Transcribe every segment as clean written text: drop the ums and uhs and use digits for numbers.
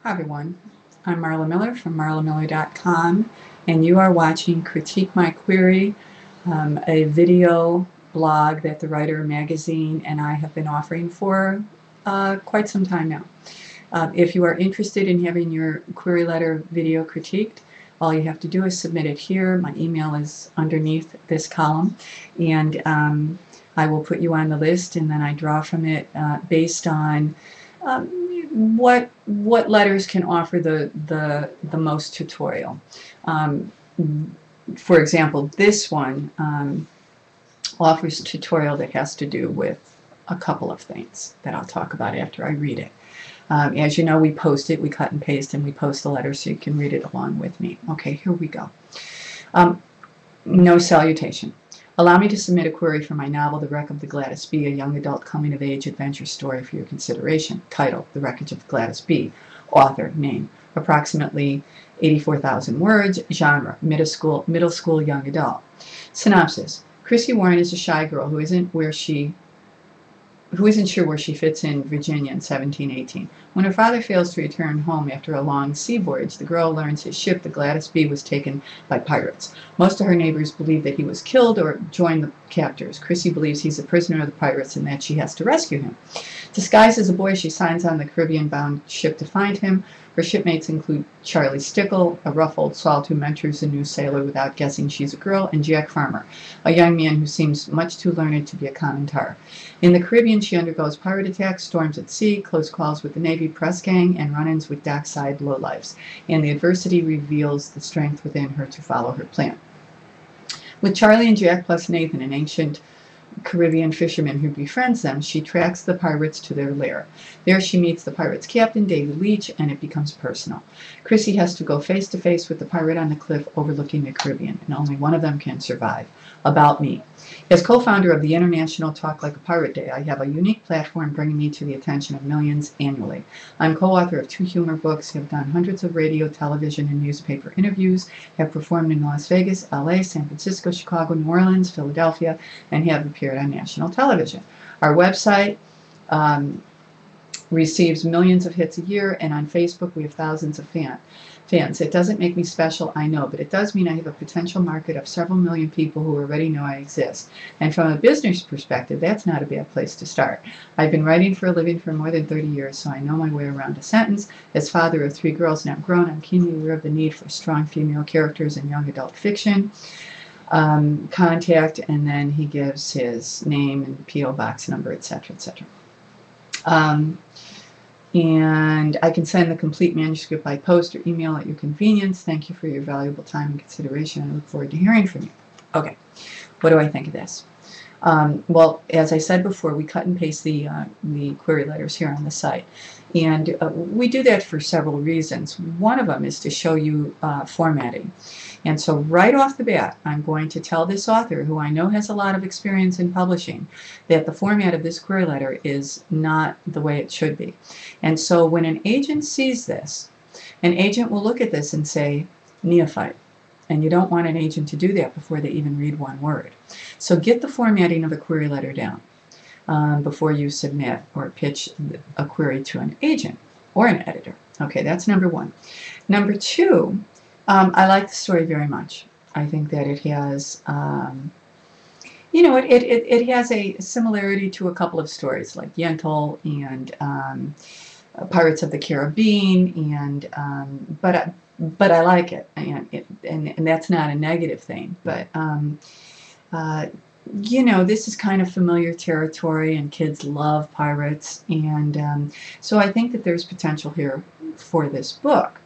Hi everyone, I'm Marla Miller from marlamiller.com, and you are watching Critique My Query, a video blog that the Writer magazine and I have been offering for quite some time now. If you are interested in having your query letter video critiqued, all you have to do is submit it here. My email is underneath this column, and I will put you on the list, and then I draw from it based on what letters can offer the most tutorial. For example, this one offers tutorial that has to do with a couple of things that I'll talk about after I read it. As you know, we post it, we cut and paste, and we post the letter so you can read it along with me. Okay, here we go. No salutation. Allow me to submit a query for my novel, The Wreck of the Gladys B., a young adult coming-of-age adventure story for your consideration. Title, The Wreckage of the Gladys B. Author, name, approximately 84,000 words. Genre, middle school, young adult. Synopsis. Chrissy Warren is a shy girl who isn't sure where she fits in Virginia in 1718. When her father fails to return home after a long sea voyage, the girl learns his ship, the Gladys B., was taken by pirates. Most of her neighbors believe that he was killed or joined the captors. Chrissy believes he's a prisoner of the pirates and that she has to rescue him. Disguised as a boy, she signs on the Caribbean-bound ship to find him. Her shipmates include Charlie Stickle, a rough old salt who mentors a new sailor without guessing she's a girl, and Jack Farmer, a young man who seems much too learned to be a common tar. In the Caribbean, she undergoes pirate attacks, storms at sea, close calls with the Navy press gang, and run-ins with dockside lowlifes. And the adversity reveals the strength within her to follow her plan. With Charlie and Jack plus Nathan, an ancient Caribbean fisherman who befriends them, she tracks the pirates to their lair. There she meets the pirates' captain, David Leach, and it becomes personal. Chrissy has to go face to face with the pirate on the cliff overlooking the Caribbean, and only one of them can survive. About me. As co-founder of the International Talk Like a Pirate Day, I have a unique platform bringing me to the attention of millions annually. I'm co-author of 2 humor books, have done hundreds of radio, television, and newspaper interviews, have performed in Las Vegas, LA, San Francisco, Chicago, New Orleans, Philadelphia, and have appeared on national television. Our website receives millions of hits a year, and on Facebook we have thousands of fans. It doesn't make me special, I know, but it does mean I have a potential market of several million people who already know I exist. And from a business perspective, that's not a bad place to start. I've been writing for a living for more than 30 years, so I know my way around a sentence. As father of 3 girls now grown, I'm keenly aware of the need for strong female characters in young adult fiction. Contact, and then he gives his name and P.O. box number, etc., etc. And I can send the complete manuscript by post or email at your convenience. Thank you for your valuable time and consideration. I look forward to hearing from you. Okay, what do I think of this? Well, as I said before, we cut and paste the query letters here on the site. And we do that for several reasons. One of them is to show you formatting. And so right off the bat, I'm going to tell this author, who I know has a lot of experience in publishing, that the format of this query letter is not the way it should be. And so when an agent sees this, an agent will look at this and say, neophyte. And you don't want an agent to do that before they even read one word. So get the formatting of a query letter down before you submit or pitch a query to an agent or an editor. Okay, that's number one. Number two, I like the story very much. I think that it has, you know, it has a similarity to a couple of stories like Yentl and Pirates of the Caribbean, and but I like it, and that's not a negative thing. But you know, this is kind of familiar territory, and kids love pirates, and so I think that there's potential here for this book.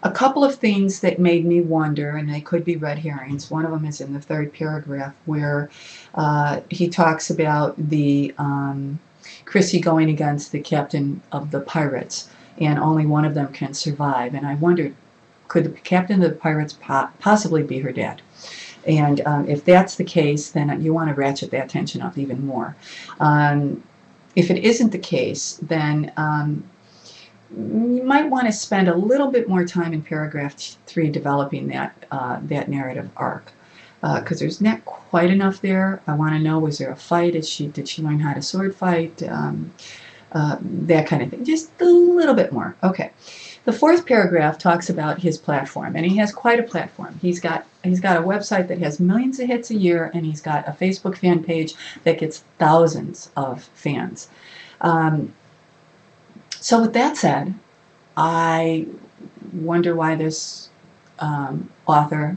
A couple of things that made me wonder, and they could be red herrings. One of them is in the 3rd paragraph, where he talks about the Chrissy going against the captain of the pirates, and only one of them can survive. And I wondered, could the captain of the pirates possibly be her dad? And if that's the case, then you want to ratchet that tension up even more. If it isn't the case, then you might want to spend a little bit more time in paragraph 3 developing that narrative arc, because there's not quite enough there. I want to know, was there a fight? Did she learn how to sword fight? that kind of thing. Just a little bit more. Okay. The fourth paragraph talks about his platform, and he has quite a platform. He's got a website that has millions of hits a year, and he's got a Facebook fan page that gets thousands of fans. So with that said, I wonder why this author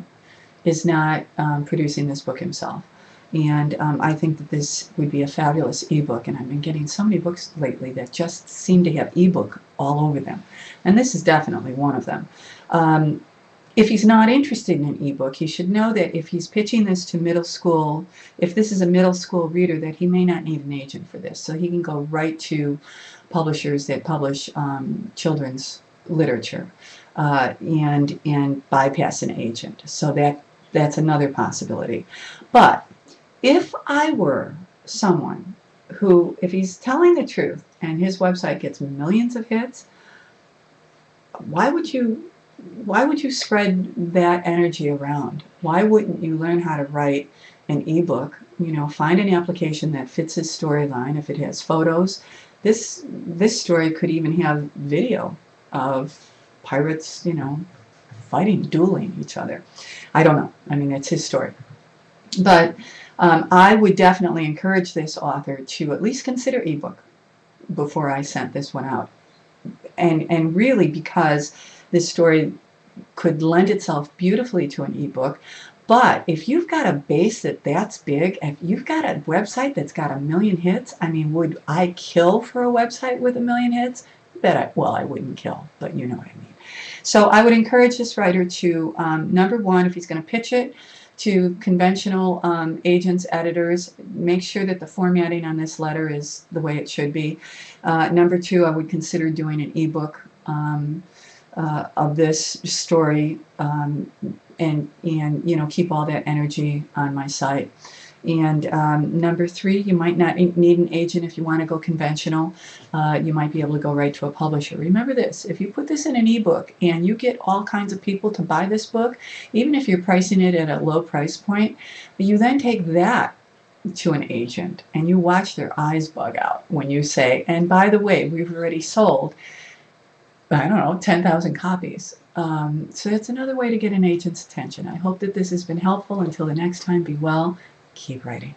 is not producing this book himself. And I think that this would be a fabulous ebook, and I've been getting so many books lately that just seem to have ebook all over them. And this is definitely one of them. If he's not interested in an ebook, he should know that if he's pitching this to middle school, if this is a middle school reader, that he may not need an agent for this. So he can go right to publishers that publish children's literature and bypass an agent. So that's another possibility. But if I were someone who, if he's telling the truth and his website gets millions of hits, why would you spread that energy around? Why wouldn't you learn how to write an ebook? You know, find an application that fits his storyline. If it has photos, this story could even have video of pirates, you know, fighting, dueling each other. I don't know. I mean, it's his story. But I would definitely encourage this author to at least consider ebook before I sent this one out. And really, because this story could lend itself beautifully to an ebook. But if you've got a base that's big, if you've got a website that's got 1 million hits, I mean, would I kill for a website with 1 million hits? Well, I wouldn't kill, but you know what I mean. So I would encourage this writer to, number one, if he's going to pitch it to conventional agents, editors, make sure that the formatting on this letter is the way it should be. Number two, I would consider doing an ebook of this story, and you know, keep all that energy on my site. And number three, you might not need an agent if you want to go conventional. You might be able to go right to a publisher. Remember this, if you put this in an ebook and you get all kinds of people to buy this book, even if you're pricing it at a low price point, you then take that to an agent and you watch their eyes bug out when you say, and by the way, we've already sold, I don't know, 10,000 copies. So that's another way to get an agent's attention. I hope that this has been helpful. Until the next time, be well. Keep writing.